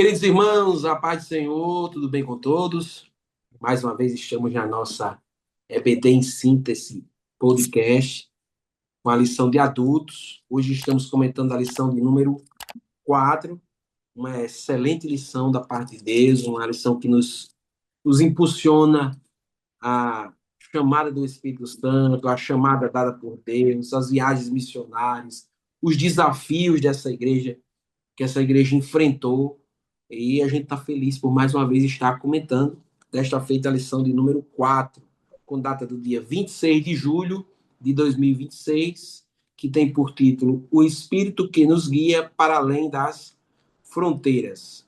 Queridos irmãos, a paz do Senhor, tudo bem com todos? Mais uma vez estamos na nossa EBD em Síntese podcast, com a lição de adultos. Hoje estamos comentando a lição de número 4, uma excelente lição da parte de Deus, uma lição que nos impulsiona a chamada do Espírito Santo, a chamada dada por Deus, as viagens missionárias, os desafios dessa igreja que essa igreja enfrentou. E a gente está feliz por mais uma vez estar comentando desta feita a lição de número 4, com data do dia 26 de julho de 2026, que tem por título O Espírito que nos guia para além das fronteiras.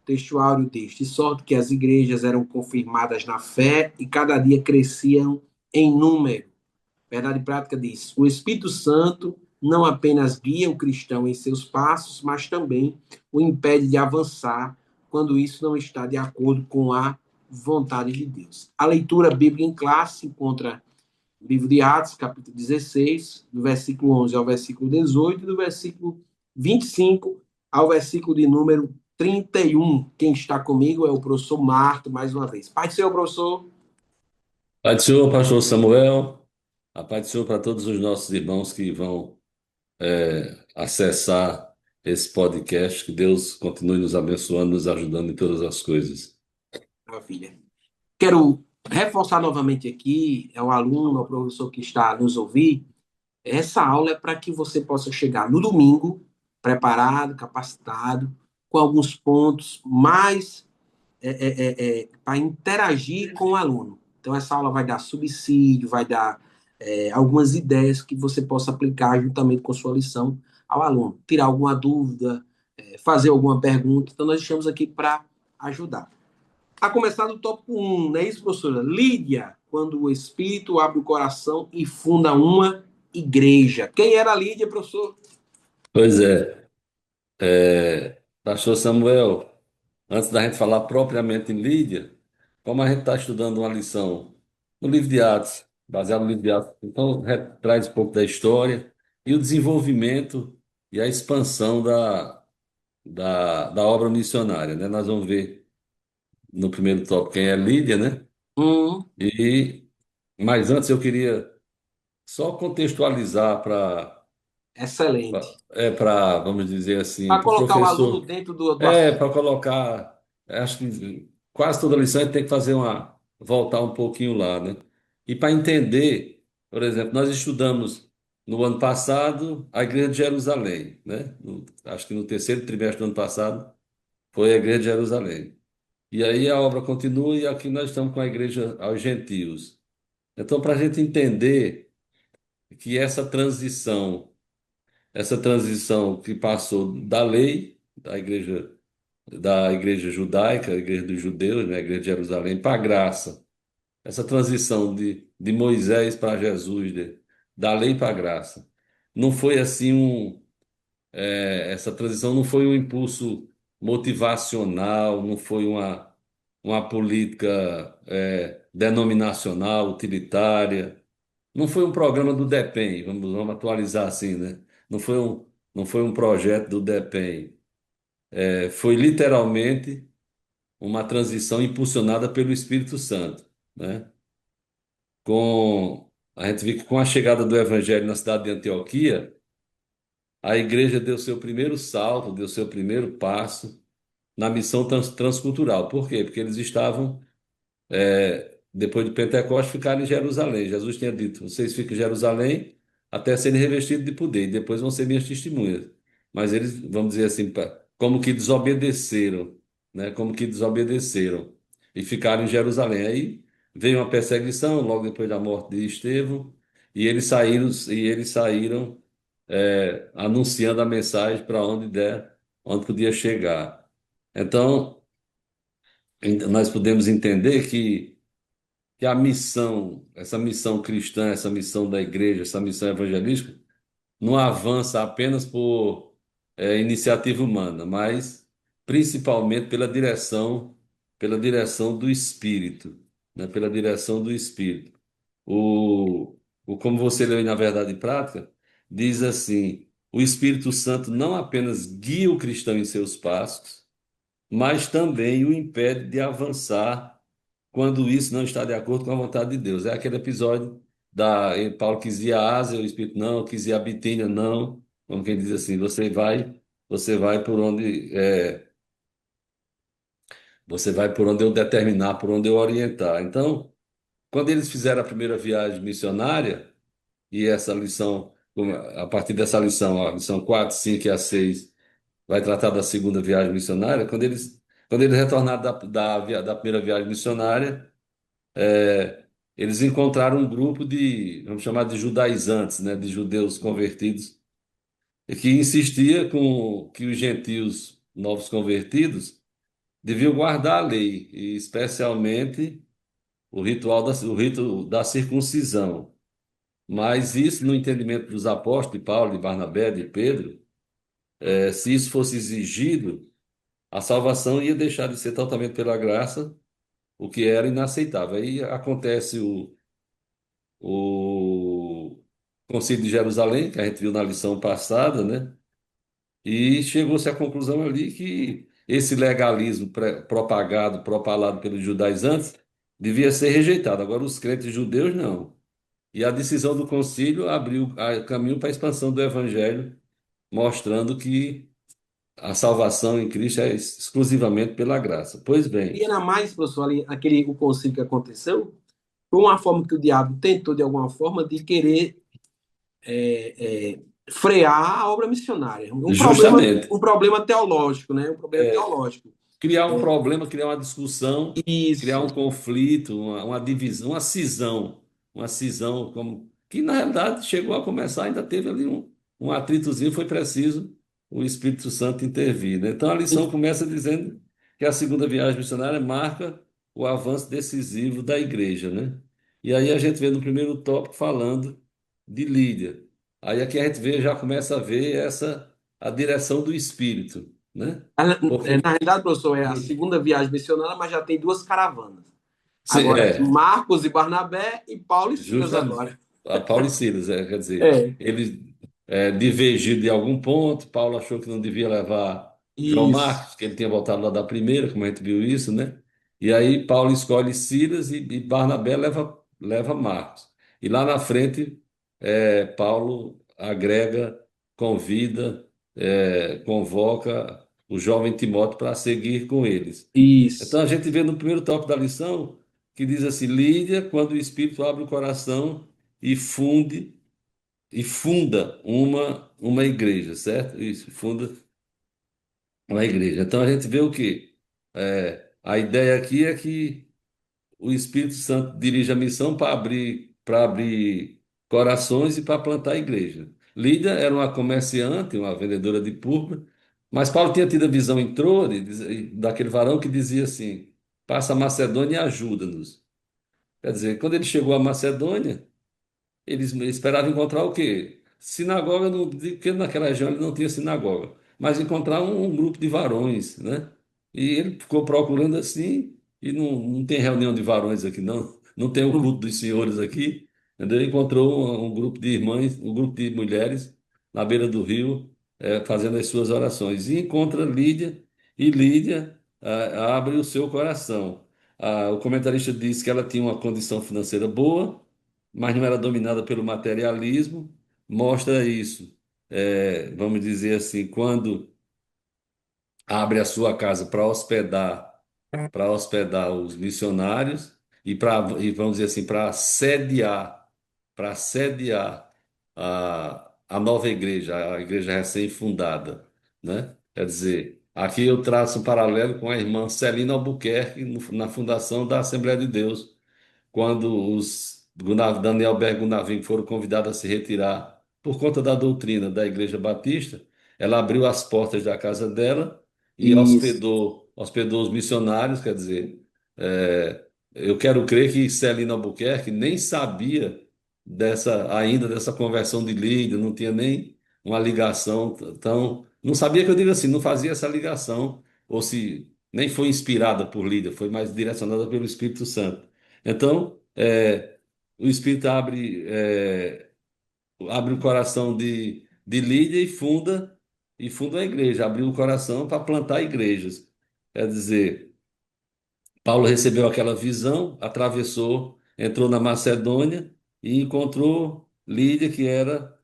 Textuário deste, de sorte que as igrejas eram confirmadas na fé e cada dia cresciam em número. Verdade Prática diz: o Espírito Santo não apenas guia o cristão em seus passos, mas também o impede de avançar quando isso não está de acordo com a vontade de Deus. A leitura bíblica em classe se encontra no livro de Atos, capítulo 16, do versículo 11 ao versículo 18, e do versículo 25 ao versículo de número 31. Quem está comigo é o professor Marto, mais uma vez. Pai do Senhor, professor. Pai do Senhor, pastor Samuel, a paz do Senhor para todos os nossos irmãos que vão acessar esse podcast, que Deus continue nos abençoando, nos ajudando em todas as coisas. Maravilha. Quero reforçar novamente aqui, é o aluno, é o professor que está a nos ouvir, essa aula é para que você possa chegar no domingo preparado, capacitado, com alguns pontos mais para interagir com o aluno. Então, essa aula vai dar subsídio, vai dar algumas ideias que você possa aplicar juntamente com sua lição ao aluno. Tirar alguma dúvida, fazer alguma pergunta. Então, nós estamos aqui para ajudar. A começar do tópico 1, não é isso, professora? Lídia, quando o Espírito abre o coração e funda uma igreja. Quem era Lídia, professor? Pois pastor Samuel, antes da gente falar propriamente em Lídia, como a gente está estudando uma lição no livro de Atos, baseado no livro de Atos, então traz um pouco da história e o desenvolvimento e a expansão da obra missionária, né? Nós vamos ver no primeiro tópico quem é Lídia, né? Hum, E mas antes eu queria só contextualizar excelente. para vamos dizer assim, Para para o colocar o aluno professor, dentro do assunto. para colocar, acho que quase toda lição a gente tem que fazer uma voltar um pouquinho lá, né? E para entender, por exemplo, nós estudamos no ano passado a Igreja de Jerusalém, né? Acho que no terceiro trimestre do ano passado foi a Igreja de Jerusalém. E aí a obra continua e aqui nós estamos com a Igreja aos gentios. Então, para a gente entender que essa transição que passou da lei, da igreja judaica, a igreja dos judeus, né, a igreja de Jerusalém, para a graça, essa transição de Moisés para Jesus, da lei para a graça, não foi assim essa transição não foi um impulso motivacional, não foi uma política denominacional, utilitária. Não foi um programa do DEPEN, vamos atualizar assim, né? Não foi não foi um projeto do DEPEN. Foi literalmente uma transição impulsionada pelo Espírito Santo, né? A gente vê que com a chegada do Evangelho na cidade de Antioquia, a igreja deu seu primeiro salto, deu seu primeiro passo na missão transcultural. Por quê? Porque eles estavam depois de Pentecostes, ficaram em Jerusalém. Jesus tinha dito: vocês ficam em Jerusalém até serem revestidos de poder, e depois vão ser minhas testemunhas. Mas eles, vamos dizer assim, como que desobedeceram, né? Como que desobedeceram e ficaram em Jerusalém. Aí veio uma perseguição logo depois da morte de Estevão, e eles saíram anunciando a mensagem para onde der, onde podia chegar. Então, nós podemos entender que a missão, essa missão cristã, essa missão da igreja, essa missão evangelística, não avança apenas por iniciativa humana, mas principalmente pela direção do Espírito, né? Pela direção do Espírito. Como você leu aí na Verdade Prática, diz assim: o Espírito Santo não apenas guia o cristão em seus passos, mas também o impede de avançar quando isso não está de acordo com a vontade de Deus. É aquele episódio Paulo quis ir a Ásia, o Espírito não, quis ir a Bitínia, não. Como quem diz assim, você vai por onde você vai por onde eu determinar, por onde eu orientar. Então, quando eles fizeram a primeira viagem missionária, e essa lição, a partir dessa lição, a lição 4, 5 e a 6 vai tratar da segunda viagem missionária, quando eles retornaram da primeira viagem missionária, eles encontraram um grupo vamos chamar de judaizantes, né, de judeus convertidos, e que insistia com que os gentios novos convertidos deviam guardar a lei, e especialmente o rito da circuncisão. Mas isso, no entendimento dos apóstolos, de Paulo, de Barnabé, de Pedro, se isso fosse exigido, a salvação ia deixar de ser totalmente pela graça, o que era inaceitável. Aí acontece o Concílio de Jerusalém, que a gente viu na lição passada, né? E chegou-se à conclusão ali que esse legalismo propagado, propalado pelos judaizantes, devia ser rejeitado. Agora, os crentes judeus, não. E a decisão do concílio abriu caminho para a expansão do evangelho, mostrando que a salvação em Cristo é exclusivamente pela graça. Pois E bem, era mais, professor, ali, o concílio que aconteceu, foi uma forma que o diabo tentou, de alguma forma, de querer frear a obra missionária. justamente, Um problema teológico, né? Um problema teológico. criar um problema, criar uma discussão, criar Isso, um conflito, uma divisão, uma cisão, como que na realidade chegou a começar, ainda teve ali um atritozinho, foi preciso o Espírito Santo intervir, né? Então a lição começa dizendo que a segunda viagem missionária marca o avanço decisivo da igreja, né? E aí a gente vê no primeiro tópico falando de Lídia. Aí aqui a gente vê, já começa a ver a direção do Espírito, né? na Porque realidade, professor, é a segunda viagem missionária, mas já tem duas caravanas. sim, Agora, Marcos e Barnabé e Paulo e Silas justamente. agora. A Paulo e Silas, quer dizer, É, ele divergiu de algum ponto. Paulo achou que não devia levar João isso, Marcos, que ele tinha voltado lá da primeira, como a gente viu isso, né? E aí Paulo escolhe Silas e Barnabé leva Marcos. E lá na frente, Paulo agrega, convida, convoca o jovem Timóteo para seguir com eles. Então isso, a gente vê no primeiro tópico da lição que diz assim: Lídia, quando o Espírito abre o coração e funda uma igreja, certo? Isso, funda uma igreja. Então a gente vê o quê? A ideia aqui é que o Espírito Santo dirige a missão para abrir corações e para plantar a igreja. Lídia era uma comerciante, uma vendedora de púrpura, mas Paulo tinha tido a visão em Troade, daquele varão que dizia assim: passa a Macedônia e ajuda-nos. Quer dizer, quando ele chegou à Macedônia, eles esperavam encontrar o quê? Sinagoga, porque naquela região ele não tinha sinagoga, mas encontrar um grupo de varões, né? E ele ficou procurando assim, e não tem reunião de varões aqui, não. Não tem o culto dos senhores aqui. Entendeu? Encontrou um grupo de irmãs, um grupo de mulheres na beira do rio, fazendo as suas orações. E encontra Lídia, e Lídia abre o seu coração. O comentarista diz que ela tinha uma condição financeira boa, mas não era dominada pelo materialismo, mostra isso. Vamos dizer assim, quando abre a sua casa para hospedar os missionários e vamos dizer assim, para sediar a nova igreja, a igreja recém-fundada, né? Quer dizer, aqui eu traço um paralelo com a irmã Celina Albuquerque na fundação da Assembleia de Deus, quando os Daniel Bergunavim foram convidados a se retirar por conta da doutrina da Igreja Batista, ela abriu as portas da casa dela e isso. hospedou os missionários, quer dizer, eu quero crer que Celina Albuquerque nem sabia ainda dessa conversão de Lídia, não tinha nem uma ligação, então, não sabia que eu digo assim, não fazia essa ligação, ou se nem foi inspirada por Lídia, foi mais direcionada pelo Espírito Santo. Então, o Espírito abre o coração de Lídia e funda a igreja, abriu o coração para plantar igrejas. Quer dizer, Paulo recebeu aquela visão, atravessou, entrou na Macedônia e encontrou Lídia, que era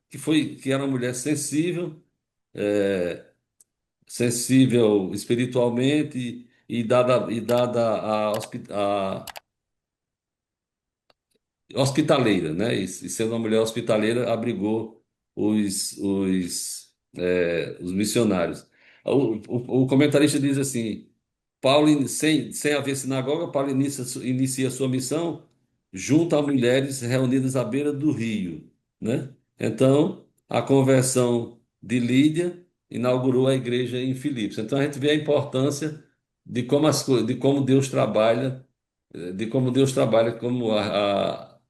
uma mulher sensível, sensível espiritualmente e dada hospitaleira, né? E sendo uma mulher hospitaleira, abrigou os missionários. O comentarista diz assim: Paulo, sem haver sinagoga, Paulo inicia sua missão junto a mulheres reunidas à beira do rio, né? Então, a conversão de Lídia inaugurou a igreja em Filipos. Então, a gente vê a importância de como Deus trabalha, como a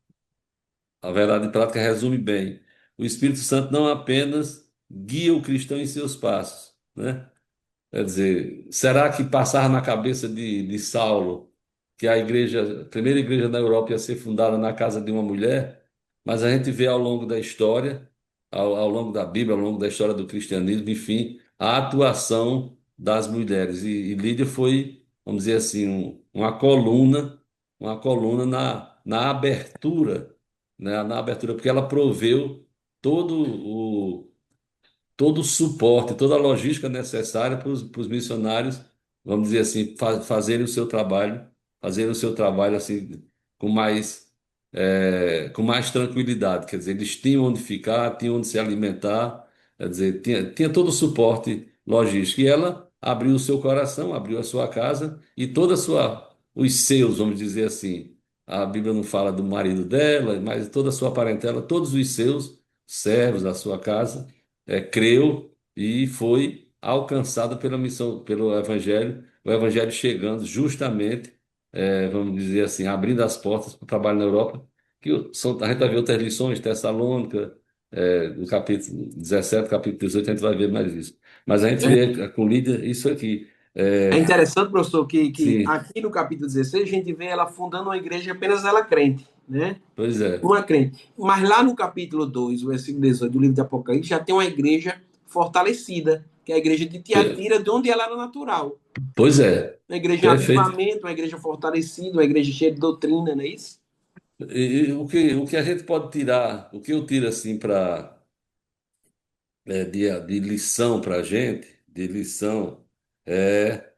verdade prática resume bem. O Espírito Santo não apenas guia o cristão em seus passos, né? Quer dizer, será que passar na cabeça de Saulo que a primeira igreja na Europa ia ser fundada na casa de uma mulher? Mas a gente vê ao longo da história, ao longo da Bíblia, ao longo da história do cristianismo, enfim, a atuação das mulheres. E Lídia foi, vamos dizer assim, uma coluna na abertura, né? Na abertura, porque ela proveu todo todo o suporte, toda a logística necessária para os missionários, vamos dizer assim, fazerem o seu trabalho assim com com mais tranquilidade. Quer dizer, eles tinham onde ficar, tinham onde se alimentar, quer dizer, tinha todo o suporte logístico. E ela abriu o seu coração, abriu a sua casa e os seus, vamos dizer assim. A Bíblia não fala do marido dela, mas toda a sua parentela, todos os seus servos da sua casa creu e foi alcançado pela missão, pelo Evangelho, o Evangelho chegando justamente, vamos dizer assim, abrindo as portas para o trabalho na Europa, a gente vai ver outras lições, Tessalônica, do capítulo 17, capítulo 18, a gente vai ver mais isso. Mas a gente vê com Lídia isso aqui. É É, interessante, professor, que sim, aqui no capítulo 16 a gente vê ela fundando uma igreja apenas ela crente, né? pois é. Uma crente. Mas lá no capítulo 2, o versículo 18 do livro de Apocalipse, já tem uma igreja fortalecida, que é a igreja de Pe- Tiatira, de onde ela era natural. Pois é, Uma igreja em perfeito. avivamento, uma igreja fortalecida, uma igreja cheia de doutrina, não é isso? E o que a gente pode tirar, o que eu tiro assim de lição para a gente, de lição, é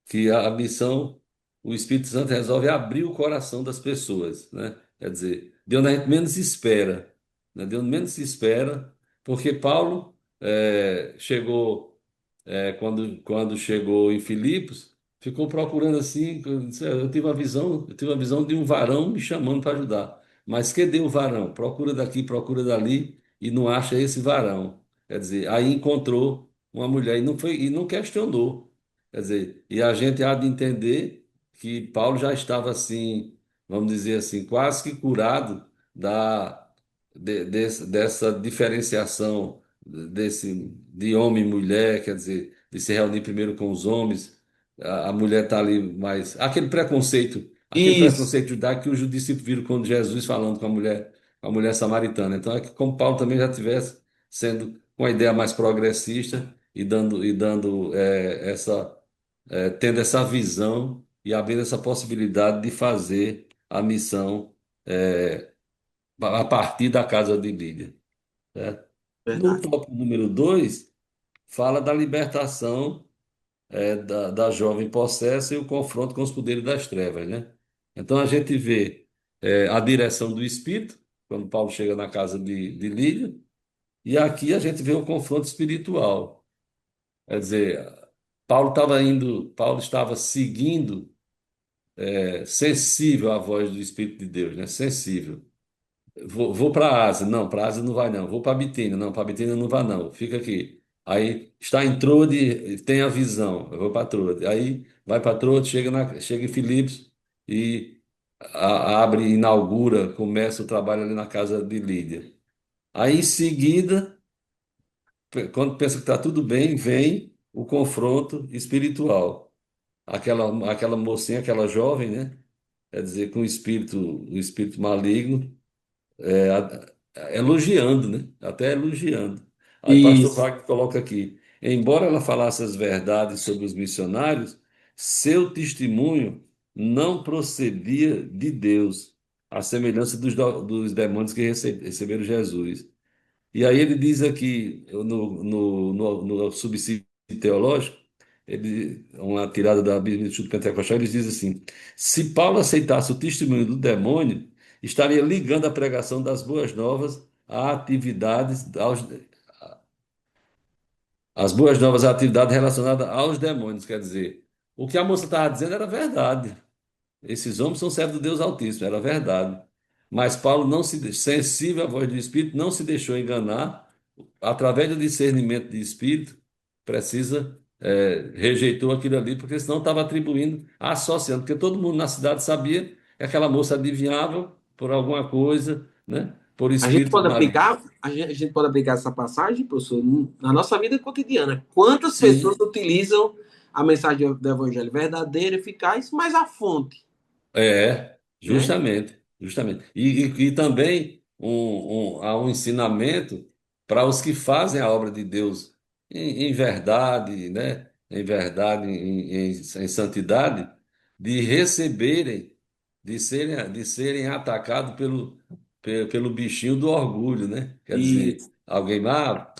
que a missão, o Espírito Santo resolve abrir o coração das pessoas, né? Quer dizer, de onde a gente menos espera, né? De onde menos se espera, porque Paulo chegou, quando chegou em Filipos, ficou procurando assim, eu tive uma visão de um varão me chamando para ajudar. Mas cadê o varão? Procura daqui, procura dali e não acha esse varão. Quer dizer, aí encontrou uma mulher e não questionou. Quer dizer, e a gente há de entender que Paulo já estava assim, vamos dizer assim, quase que curado dessa diferenciação de homem e mulher, quer dizer, de se reunir primeiro com os homens, a mulher está ali mais. Aquele Isso, preconceito judaico que os discípulos viram quando Jesus falando com a mulher samaritana. Então é que como Paulo também já tivesse sendo com a ideia mais progressista e dando tendo essa visão e abrindo essa possibilidade de fazer a missão a partir da casa de Lídia. Certo? No verdade. tópico número 2 fala da libertação da jovem possessa e o confronto com os poderes das trevas, né? Então a gente vê a direção do Espírito, quando Paulo chega na casa de Lídia, e aqui a gente vê o confronto espiritual. Quer dizer, Paulo estava seguindo, sensível à voz do Espírito de Deus, né? Sensível. Vou para a Ásia. Não, para a Ásia não vai não. Vou para a Bitínia. Não, para a Bitínia não vai não. Fica aqui. Aí está em Trode, tem a visão. Eu vou para Trode. Aí vai para Trode, chega em Filipos e abre, inaugura, começa o trabalho ali na casa de Lídia. Aí em seguida, quando pensa que está tudo bem, vem o confronto espiritual. Aquela mocinha, aquela jovem, né? Quer dizer, com o espírito maligno elogiando, né? Até elogiando. Aí pastor Isso. Wagner coloca aqui. embora ela falasse as verdades sobre os missionários, seu testemunho não procedia de Deus, à semelhança dos demônios que receberam Jesus. E aí ele diz aqui, no subsídio teológico, uma tirada da Bíblia do Instituto Pentecostal, ele diz assim: se Paulo aceitasse o testemunho do demônio, estaria ligando a pregação das boas novas a atividades, as boas novas a atividade relacionada aos demônios. Quer dizer, o que a moça estava dizendo era verdade. Esses homens são servos do Deus Altíssimo, era verdade. Mas Paulo, não se, sensível à voz do Espírito, não se deixou enganar, através do discernimento de Espírito, rejeitou aquilo ali, porque senão estava atribuindo, associando, porque todo mundo na cidade sabia que aquela moça adivinhava por alguma coisa, né? Por A gente espírito pode maligno. aplicar, a gente pode aplicar essa passagem, professor, na nossa vida cotidiana. Quantas pessoas Sim, utilizam a mensagem do Evangelho verdadeira, eficaz, mas a fonte, né? justamente, justamente. E também há um ensinamento para os que fazem a obra de Deus em verdade, né? Em verdade, em santidade, de receberem, de serem atacados pelo bichinho do orgulho, né? Quer E dizer, alguém,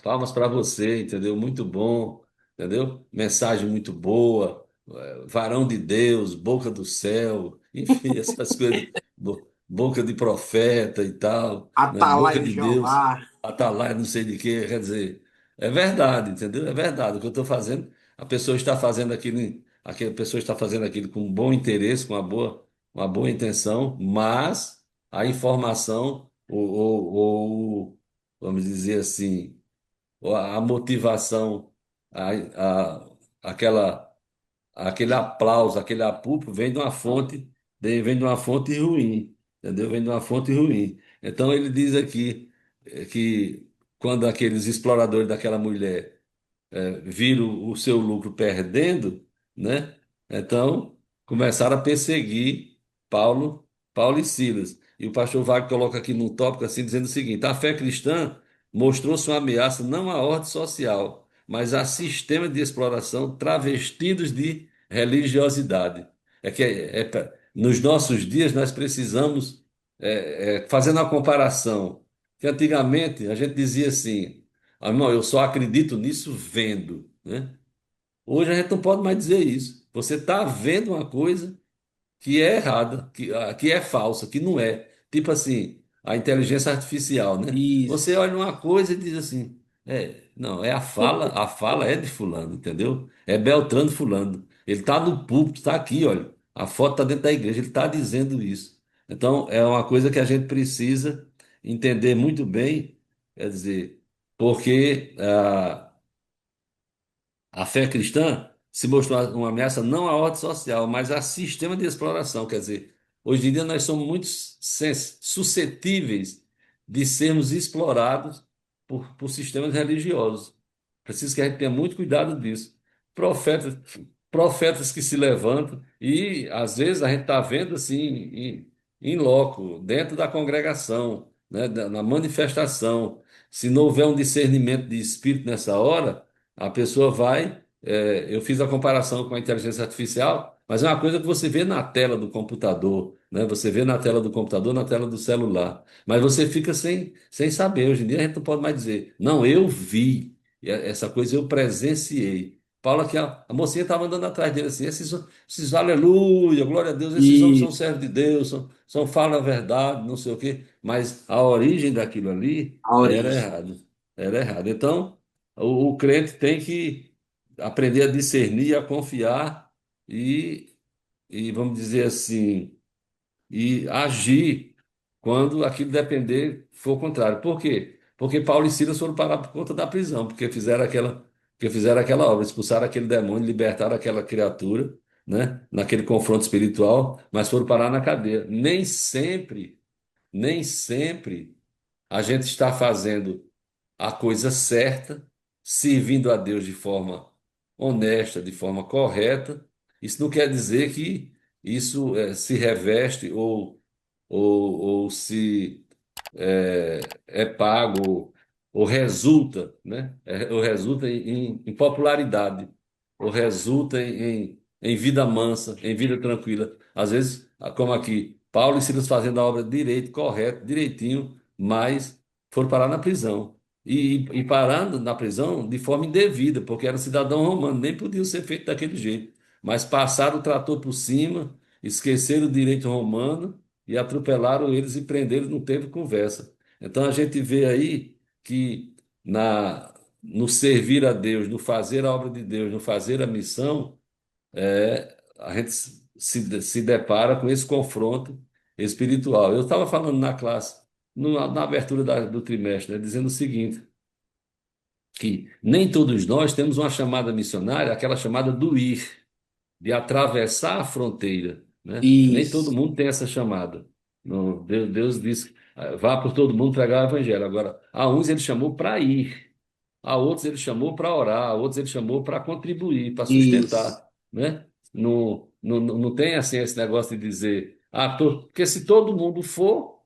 palmas para você, entendeu? Muito bom, entendeu? Mensagem muito boa, varão de Deus, boca do céu, enfim, essas coisas, boca de profeta e tal, né? Boca Atalaia de de Deus, Jeová. atalaia não sei de quê, quer dizer, é verdade, entendeu? É verdade. O que eu estou fazendo, a pessoa está fazendo aquela pessoa está fazendo aquilo com bom interesse, com uma boa intenção, mas a informação, vamos dizer assim, a motivação, aquela aquele aplauso, aquele apupro vem de uma fonte ruim, entendeu? Vem de uma fonte ruim. Então ele diz aqui que quando aqueles exploradores daquela mulher viram o seu lucro perdendo, né? Então começaram a perseguir Paulo, Paulo e Silas. E o pastor Wagner coloca aqui num tópico assim, dizendo o seguinte: a fé cristã mostrou-se uma ameaça não à ordem social, mas a sistemas de exploração travestidos de religiosidade. Nos nossos dias nós precisamos, fazendo a comparação, que antigamente a gente dizia assim: irmão, eu só acredito nisso vendo, né? Hoje a gente não pode mais dizer isso. Você está vendo uma coisa que é errada, que é falsa, que não é. Tipo assim, a inteligência artificial, né? Você Isso. olha uma coisa e diz assim, não, a fala é de fulano, entendeu? É Beltrano fulano. Ele está no púlpito, está aqui, olha. A foto está dentro da igreja, ele está dizendo isso. Então, é uma coisa que a gente precisa entender muito bem, quer dizer, porque a fé cristã se mostrou uma ameaça não à ordem social, mas a sistema de exploração. Quer dizer, hoje em dia nós somos muito suscetíveis de sermos explorados por sistemas religiosos. Preciso que a gente tenha muito cuidado disso. Profetas, profetas que se levantam e às vezes a gente está vendo assim em loco, dentro da congregação, né, na manifestação. Se não houver um discernimento de espírito nessa hora, a pessoa vai. Eu fiz a comparação com a inteligência artificial, mas é uma coisa que você vê na tela do computador, né? Você vê na tela do computador, na tela do celular. Mas você fica sem saber. Hoje em dia a gente não pode mais dizer, não, eu vi. Essa coisa eu presenciei. Paulo aqui, a mocinha estava andando atrás dele assim, esses aleluia, glória a Deus, esses homens são E servos de Deus, falam a verdade, não sei o quê. Mas a origem daquilo ali a era origem. errado. Era errado. Então, o crente tem que aprender a discernir, a confiar e, vamos dizer assim, e agir quando aquilo depender for contrário. Por quê? Porque Paulo e Silas foram parar por conta da prisão, porque fizeram aquela obra, expulsaram aquele demônio, libertaram aquela criatura, né, naquele confronto espiritual, mas foram parar na cadeia. Nem sempre a gente está fazendo a coisa certa, servindo a Deus de forma honesta, de forma correta. Isso não quer dizer que isso se reveste ou se é pago. ou resulta, né? Ou resulta em popularidade, ou resulta em vida mansa, em vida tranquila. Às vezes, como aqui, Paulo e Silas fazendo a obra direito, correto, direitinho, mas foram parar na prisão. E parando na prisão de forma indevida, porque era cidadão romano, nem podiam ser feito daquele jeito. Mas passaram o trator por cima, esqueceram o direito romano e atropelaram eles e prenderam, não teve conversa. Então a gente vê aí que no servir a Deus, no fazer a obra de Deus, no fazer a missão, a gente se depara com esse confronto espiritual. Eu estava falando na classe, na abertura do trimestre, né, dizendo o seguinte, que nem todos nós temos uma chamada missionária, aquela chamada do ir, de atravessar a fronteira, né? Nem todo Isso, mundo tem essa chamada. Deus diz, vá por todo mundo pregar o evangelho. Agora, a uns ele chamou para ir. A outros ele chamou para orar, a outros ele chamou para contribuir, para isso, sustentar, né? Não tem assim esse negócio de dizer, porque se todo mundo for,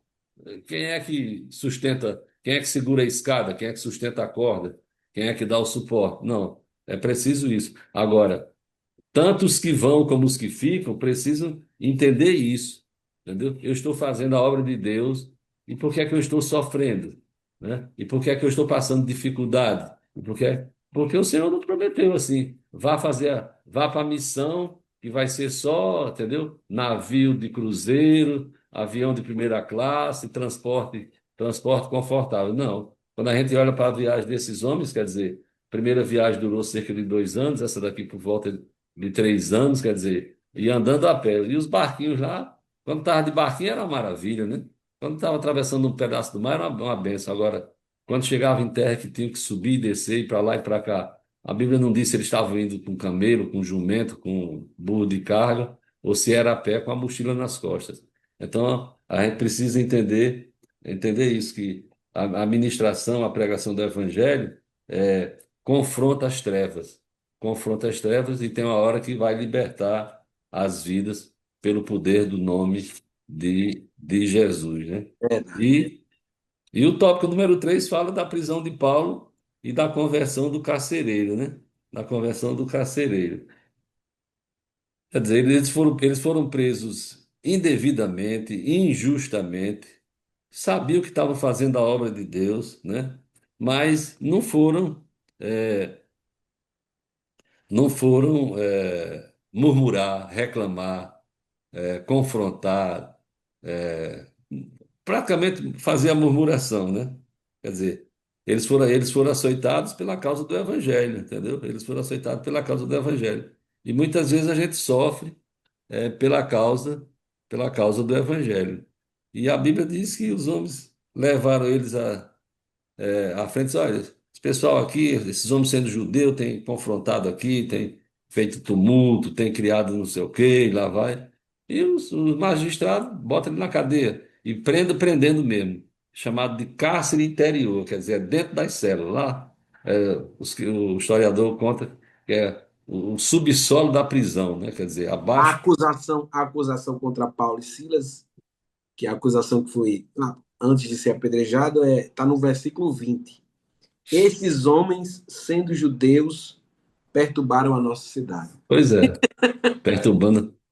quem é que sustenta, quem é que segura a escada, quem é que sustenta a corda, quem é que dá o suporte? Não, é preciso isso. Agora, tanto os que vão como os que ficam precisam entender isso, entendeu? Eu estou fazendo a obra de Deus e por que é que eu estou sofrendo, né? E por que é que eu estou passando dificuldade? Porque o Senhor não prometeu assim, vá para a missão que vai ser só, entendeu? Navio de cruzeiro, avião de primeira classe, transporte confortável. Não. Quando a gente olha para a viagem desses homens, quer dizer, a primeira viagem durou cerca de 2 anos, essa daqui por volta de 3 anos, quer dizer, e andando a pé. E os barquinhos lá, quando estava de barquinho era uma maravilha, né? Quando estava atravessando um pedaço do mar era uma benção. Agora, quando chegava em terra que tinha que subir e descer, ir para lá e para cá, a Bíblia não disse se eles estavam indo com camelo, com jumento, com burro de carga, ou se era a pé com a mochila nas costas. Então, a gente precisa entender isso, que a ministração, a pregação do Evangelho confronta as trevas e tem uma hora que vai libertar as vidas pelo poder do nome de Jesus, né? verdade. E, e o tópico número 3 fala da prisão de Paulo e da conversão do carcereiro, né? Da conversão do carcereiro. Quer dizer, eles foram presos indevidamente, injustamente, sabiam que estavam fazendo a obra de Deus, né? Mas eh, não foram murmurar, reclamar, confrontar, é, praticamente fazer a murmuração, né? Quer dizer, eles foram açoitados pela causa do Evangelho, entendeu? Eles foram açoitados pela causa do Evangelho. E muitas vezes a gente sofre pela causa do Evangelho. E a Bíblia diz que os homens levaram eles à frente, diz, olha, esse pessoal aqui, esses homens sendo judeu, tem confrontado aqui, tem feito tumulto, tem criado não sei o quê, e lá vai. E os magistrados botam ele na cadeia e prendendo mesmo, chamado de cárcere interior, quer dizer, é dentro das células. Lá, o historiador conta que é o subsolo da prisão, né? Quer dizer, abaixo. A acusação contra Paulo e Silas, que é a acusação que foi antes de ser apedrejado, está no versículo 20. Esses homens, sendo judeus, perturbaram a nossa cidade. Pois é,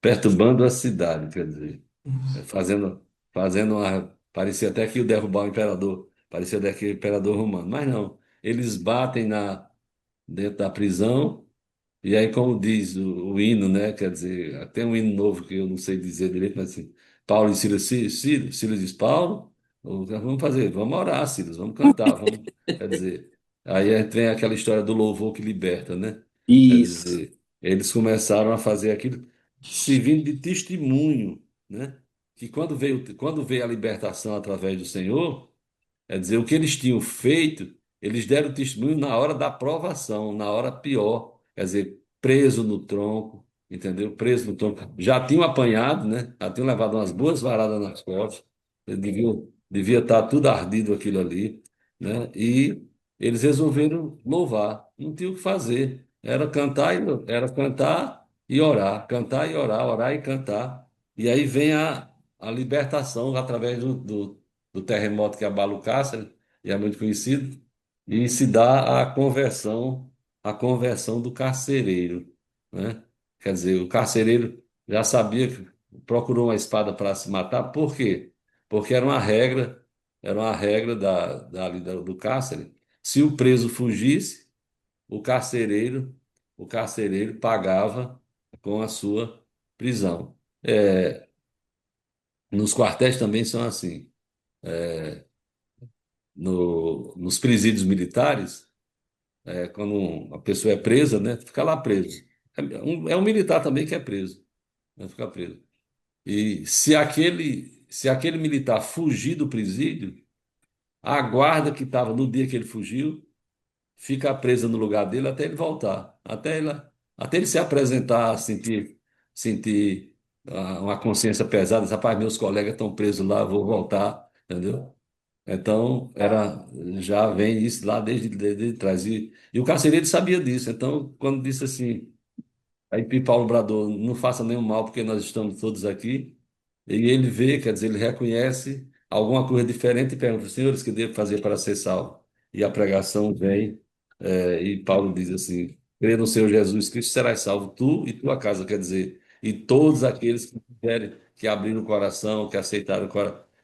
perturbando a cidade, quer dizer. Fazendo uma. Parecia até que ia derrubar o imperador. Parecia até que o imperador romano. Mas não. Eles batem dentro da prisão. E aí, como diz o hino, né? Quer dizer, tem um hino novo que eu não sei dizer direito, mas assim. Paulo e Silas, Silas diz Paulo. Vamos fazer, vamos orar, Silas, vamos cantar, vamos. Quer dizer, aí vem aquela história do louvor que liberta, né? Quer Isso. dizer, eles começaram a fazer aquilo servindo de testemunho, né? Que quando veio a libertação através do Senhor, quer dizer, o que eles tinham feito, eles deram testemunho na hora da provação, na hora pior, quer dizer, preso no tronco, entendeu? Preso no tronco. Já tinham apanhado, né? Já tinham levado umas boas varadas nas costas, devia estar tudo ardido aquilo ali, né? E eles resolveram louvar, não tinha o que fazer, era cantar e orar, cantar e orar, orar e cantar. E aí vem a libertação através do terremoto que abala o Cárcere, e é muito conhecido. e se dá a conversão do carcereiro, né? Quer dizer, o carcereiro já sabia que procurou uma espada para se matar, por quê? Porque era uma regra do cárcere. Se o preso fugisse, o carcereiro, o carcereiro pagava com a sua prisão. Nos quartéis também são assim. Nos presídios militares, quando a pessoa é presa, né, fica lá preso. É um militar também que é preso, né, fica preso. E se aquele militar fugir do presídio, a guarda que estava no dia que ele fugiu fica presa no lugar dele até ele voltar, até ele se apresentar, sentir uma consciência pesada, rapaz, meus colegas estão presos lá, vou voltar, entendeu? Então, já vem isso lá desde trás. E o carcereiro sabia disso. Então, quando disse assim, aí Paulo bradou, não faça nenhum mal, porque nós estamos todos aqui. E ele vê, quer dizer, ele reconhece alguma coisa diferente e pergunta, senhores, o que devo fazer para ser salvo? E a pregação vem, e Paulo diz assim, crê no Senhor Jesus Cristo, serás salvo tu e tua casa, quer dizer, e todos aqueles que tiverem, que abriram o coração, que aceitaram,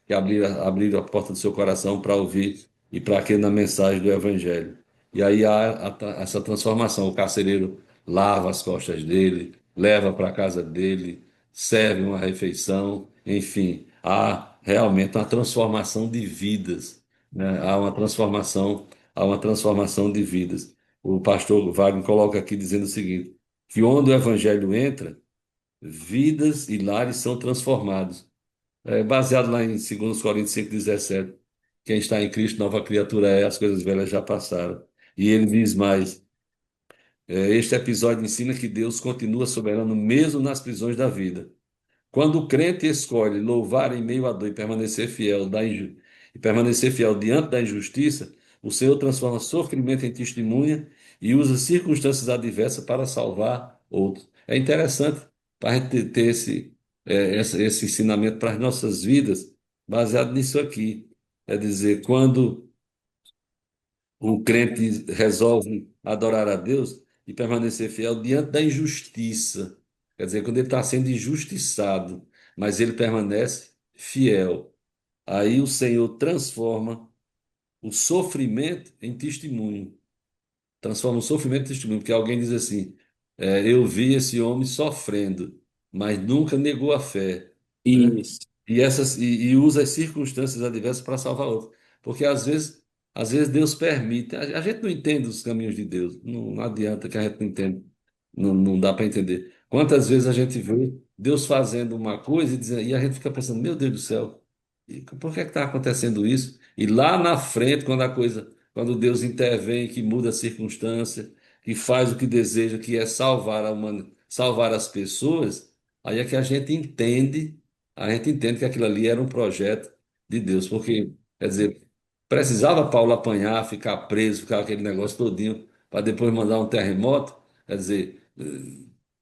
que abriram a porta do seu coração para ouvir e para crer na mensagem do Evangelho. E aí há essa transformação, o carcereiro lava as costas dele, leva para a casa dele, serve uma refeição, enfim, há realmente uma transformação de vidas, né? Há uma transformação de vidas. O pastor Wagner coloca aqui dizendo o seguinte, que onde o evangelho entra, vidas e lares são transformados. Baseado lá em 2 Coríntios 5,17, quem está em Cristo, nova criatura é, as coisas velhas já passaram. E ele diz mais, este episódio ensina que Deus continua soberano mesmo nas prisões da vida. Quando o crente escolhe louvar em meio à dor e permanecer fiel diante da injustiça, o Senhor transforma sofrimento em testemunha e usa circunstâncias adversas para salvar outros. É interessante para a gente ter esse ensinamento para as nossas vidas, baseado nisso aqui. É dizer, quando o crente resolve adorar a Deus e permanecer fiel diante da injustiça. Quer dizer, quando ele está sendo injustiçado, mas ele permanece fiel. Aí o Senhor transforma o sofrimento em testemunho. Transforma o sofrimento em testemunho, porque alguém diz assim: eu vi esse homem sofrendo, mas nunca negou a fé, né? Isso. E usa as circunstâncias adversas para salvar outros. Porque às vezes Deus permite. A gente não entende os caminhos de Deus. Não adianta que a gente não entende. Não dá para entender. Quantas vezes a gente vê Deus fazendo uma coisa e a gente fica pensando, meu Deus do céu, por que está acontecendo isso? E lá na frente, quando Deus intervém, que muda a circunstância, que faz o que deseja, que é salvar as pessoas, aí é que a gente entende que aquilo ali era um projeto de Deus, porque, quer dizer, precisava Paulo apanhar, ficar preso, ficar aquele negócio todinho, para depois mandar um terremoto, quer dizer,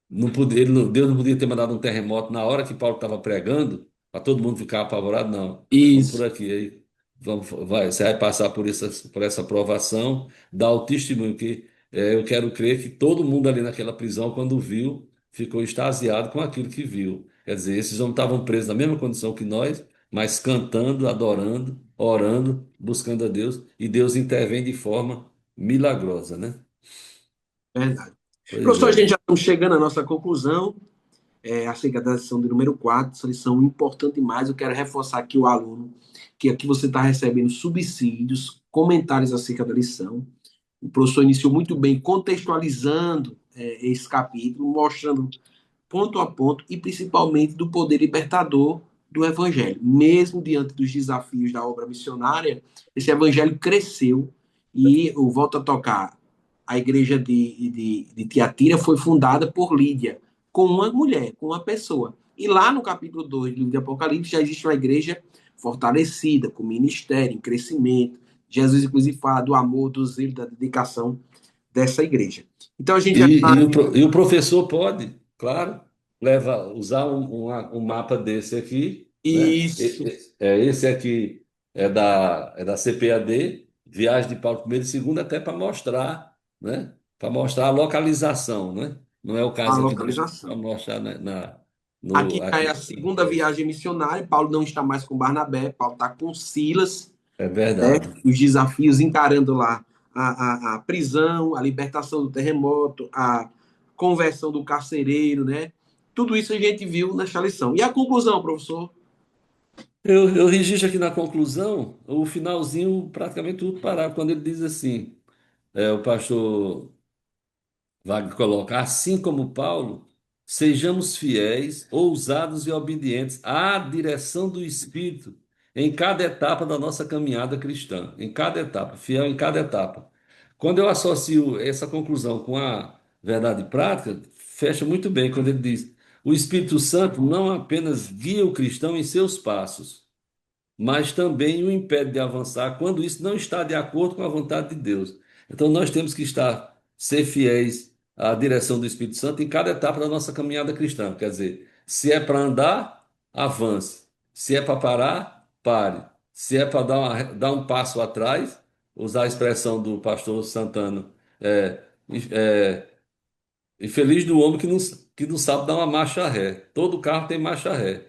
não podia, Deus não podia ter mandado um terremoto na hora que Paulo estava pregando, para todo mundo ficar apavorado, não. Vamos por Isso. aqui, aí você vai passar por essa provação, dar o testemunho que eu quero crer que todo mundo ali naquela prisão, quando viu, ficou extasiado com aquilo que viu. Quer dizer, esses homens estavam presos na mesma condição que nós, mas cantando, adorando, orando, buscando a Deus, e Deus intervém de forma milagrosa, né? Verdade. Pois Professor, a gente é. já estamos chegando à nossa conclusão, acerca da lição de número 4, essa lição importante demais. Eu quero reforçar aqui o aluno, que aqui você está recebendo subsídios, comentários acerca da lição. O professor iniciou muito bem contextualizando esse capítulo, mostrando ponto a ponto e principalmente do poder libertador do evangelho. Mesmo diante dos desafios da obra missionária, esse evangelho cresceu e eu volto a tocar. A igreja de Tiatira foi fundada por Lídia, com uma mulher, com uma pessoa. E lá no capítulo 2 do livro de Apocalipse já existe uma igreja fortalecida, com ministério, em crescimento. Jesus, inclusive, fala do amor, do zelo, da dedicação dessa igreja. Então a gente E, já e está. o professor pode, claro, usar um mapa desse aqui, né? Isso, Esse aqui é da CPAD, viagem de Paulo primeiro e segundo até para mostrar, né? Para mostrar a localização, né? Não é o A caso aqui do para localização. mostrar Aqui já é a aqui. segunda viagem missionária. Paulo não está mais com Barnabé, Paulo está com Silas, É né? verdade. Os desafios encarando lá a prisão, a libertação do terremoto, a conversão do carcereiro, né? Tudo isso a gente viu nesta lição. E a conclusão, professor? Eu registro aqui na conclusão o finalzinho, praticamente tudo parado, quando ele diz assim, o pastor Wagner coloca, assim como Paulo, sejamos fiéis, ousados e obedientes à direção do Espírito em cada etapa da nossa caminhada cristã, em cada etapa, fiel em cada etapa. Quando eu associo essa conclusão com a verdade prática, fecha muito bem quando ele diz: o Espírito Santo não apenas guia o cristão em seus passos, mas também o impede de avançar quando isso não está de acordo com a vontade de Deus. Então nós temos que ser fiéis à direção do Espírito Santo em cada etapa da nossa caminhada cristã. Quer dizer, se é para andar, avance. Se é para parar, pare. Se é para dar um passo atrás, usar a expressão do pastor Santana, é, é, infeliz do homem que não sabe dar uma marcha ré. Todo carro tem marcha ré.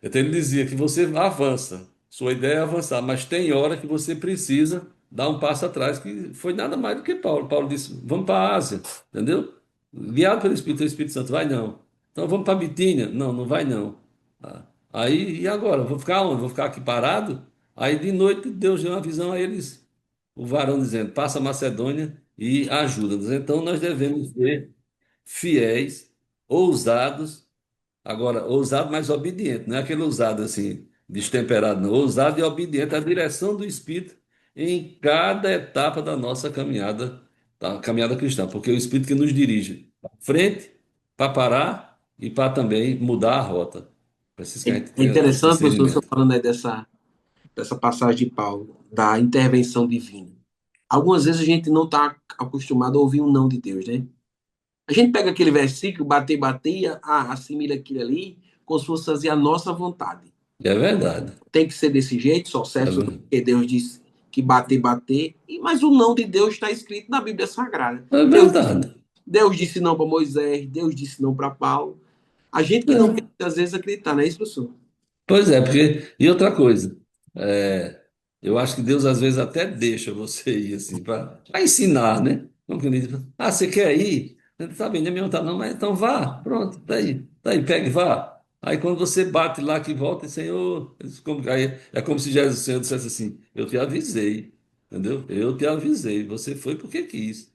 Então ele dizia que você avança, sua ideia é avançar, mas tem hora que você precisa dar um passo atrás, que foi nada mais do que Paulo. Paulo disse: vamos para a Ásia, entendeu? Guiado pelo Espírito, o Espírito Santo, vai não. Então vamos para a Bitínia? Não, não vai não. Ah, aí, e agora? Vou ficar onde? Vou ficar aqui parado? Aí de noite Deus deu uma visão a eles, o varão dizendo: passa a Macedônia e ajuda-nos. Então nós devemos ser fiéis, ousados. Agora, ousado, mas obediente, não é aquele ousado assim, destemperado, não. Ousado e obediente à direção do Espírito em cada etapa da caminhada cristã, porque é o Espírito que nos dirige para frente, para parar e para também mudar a rota. Preciso que a gente É tenha esse interessante, professor, você discernimento. falando aí dessa passagem de Paulo, da intervenção divina. Algumas vezes a gente não está acostumado a ouvir um não de Deus, né? A gente pega aquele versículo, bater, bater, assimila aquilo ali, como se fosse fazer a nossa vontade. É verdade. Tem que ser desse jeito, só É, serve porque Deus disse que bater, bater. Mas o não de Deus está escrito na Bíblia Sagrada. é verdade. Deus disse não para Moisés, Deus disse não para Paulo. A gente que não quer, às vezes, acreditar, não é isso, professor? Pois é, porque. E outra coisa, é, eu acho que Deus às vezes até deixa você ir assim, para ensinar, né? Como que ele diz, ah, você quer ir? Tá bem, não é minha vontade, não, mas então vá, pronto, tá aí, pega e vá. Aí quando você bate lá que volta, Senhor, aí é como se Jesus Senhor dissesse assim: eu te avisei, entendeu? Eu te avisei, você foi porque quis,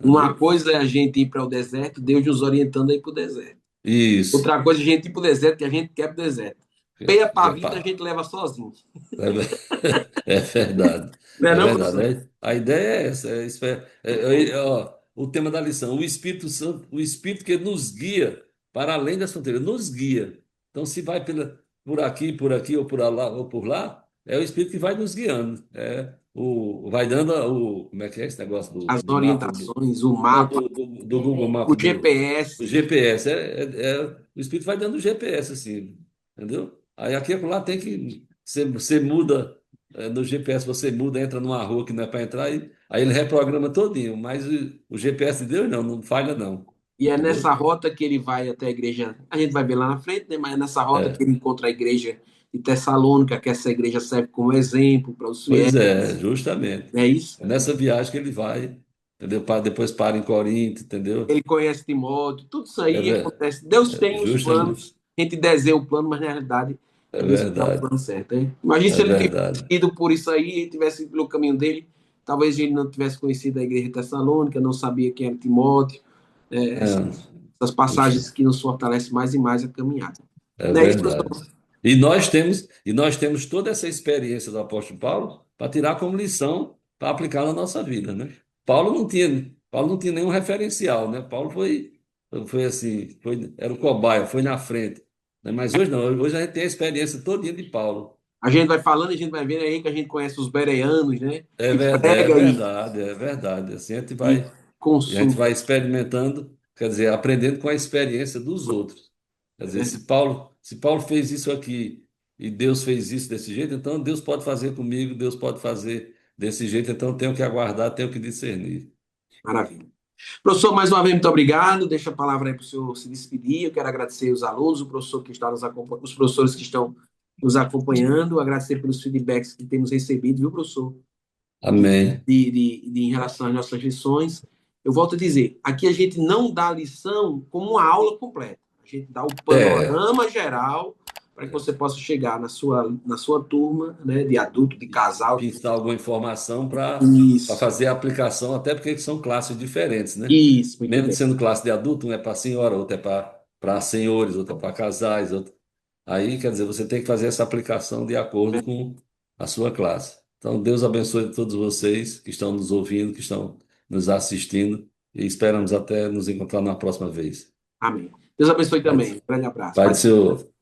Uma entendeu? coisa é a gente ir para o deserto, Deus nos orientando a ir para o deserto. Isso. Outra coisa é a gente ir para o deserto, que a gente quer para o deserto. Peia para a vida, a Epá. gente leva sozinho. É, é verdade, Não é é não, verdade. professor? A ideia é essa, ó, o tema da lição, o Espírito Santo, o Espírito que nos guia para além das fronteiras, nos guia. Então, se vai por aqui ou por lá, é o Espírito que vai nos guiando. Vai dando como é que é esse negócio As do mapa orientações, o não, mapa, do Google o Maps, do GPS. GPS. O Espírito vai dando o GPS, assim, entendeu? Aí aqui e lá tem que. Você muda, no GPS você muda, entra numa rua que não é para entrar, aí ele reprograma todinho. Mas o GPS de Deus não falha, não. E é nessa Entendeu? rota que ele vai até a igreja. A gente vai ver lá na frente, né? Mas é nessa rota que É. ele encontra a igreja de Tessalônica, que essa igreja serve como exemplo para os fiéis. Pois é, justamente. Não é isso? É nessa viagem que ele vai, entendeu? Depois para em Corinto, entendeu? Ele conhece Timóteo, tudo isso É, aí acontece. Deus tem os justamente. planos, a gente desenha o plano, mas na realidade É é Deus que dá o verdade. plano certo. Hein? Imagina É se ele tivesse verdade. ido por isso aí e tivesse ido pelo caminho dele, talvez ele não tivesse conhecido a igreja de Tessalônica, não sabia quem era Timóteo. Essas É. passagens que nos fortalecem mais e mais a caminhada. É Não é isso, verdade. professor? E nós temos toda essa experiência do apóstolo Paulo para tirar como lição para aplicar na nossa vida, né? Paulo não tinha nenhum referencial, né? Paulo foi assim, era o cobaia, foi na frente, né? Mas hoje não, hoje a gente tem a experiência todinha de Paulo. A gente vai falando, a gente vai vendo aí que a gente conhece os bereanos, né? É Que verdade, é prega verdade, é verdade. Assim e a gente consulta. vai experimentando, quer dizer, aprendendo com a experiência dos outros. Quer dizer, Né? se Paulo fez isso aqui e Deus fez isso desse jeito, então Deus pode fazer comigo, Deus pode fazer desse jeito, então tenho que aguardar, tenho que discernir. Maravilha. Professor, mais uma vez, muito obrigado. Deixa a palavra aí para o senhor se despedir. Eu quero agradecer os alunos, o professor que está os professores que estão nos acompanhando, agradecer pelos feedbacks que temos recebido, viu, professor? Amém. Em relação às nossas lições. Eu volto a dizer, aqui a gente não dá a lição como uma aula completa. A gente dá o É, panorama geral para que você possa chegar na sua turma, né, de adulto, de casal. pensar alguma informação para Isso, fazer a aplicação, até porque são classes diferentes, né? isso, muito Mesmo bem. sendo classe de adulto, um é para senhora, outro é para senhores, outro é para casais, outro. Aí, quer dizer, você tem que fazer essa aplicação de acordo com a sua classe. Então, Deus abençoe todos vocês que estão nos ouvindo, que estão nos assistindo, e esperamos até nos encontrar na próxima vez. Amém. Deus abençoe Pai, também. Um grande abraço. Pai do Paz. Senhor.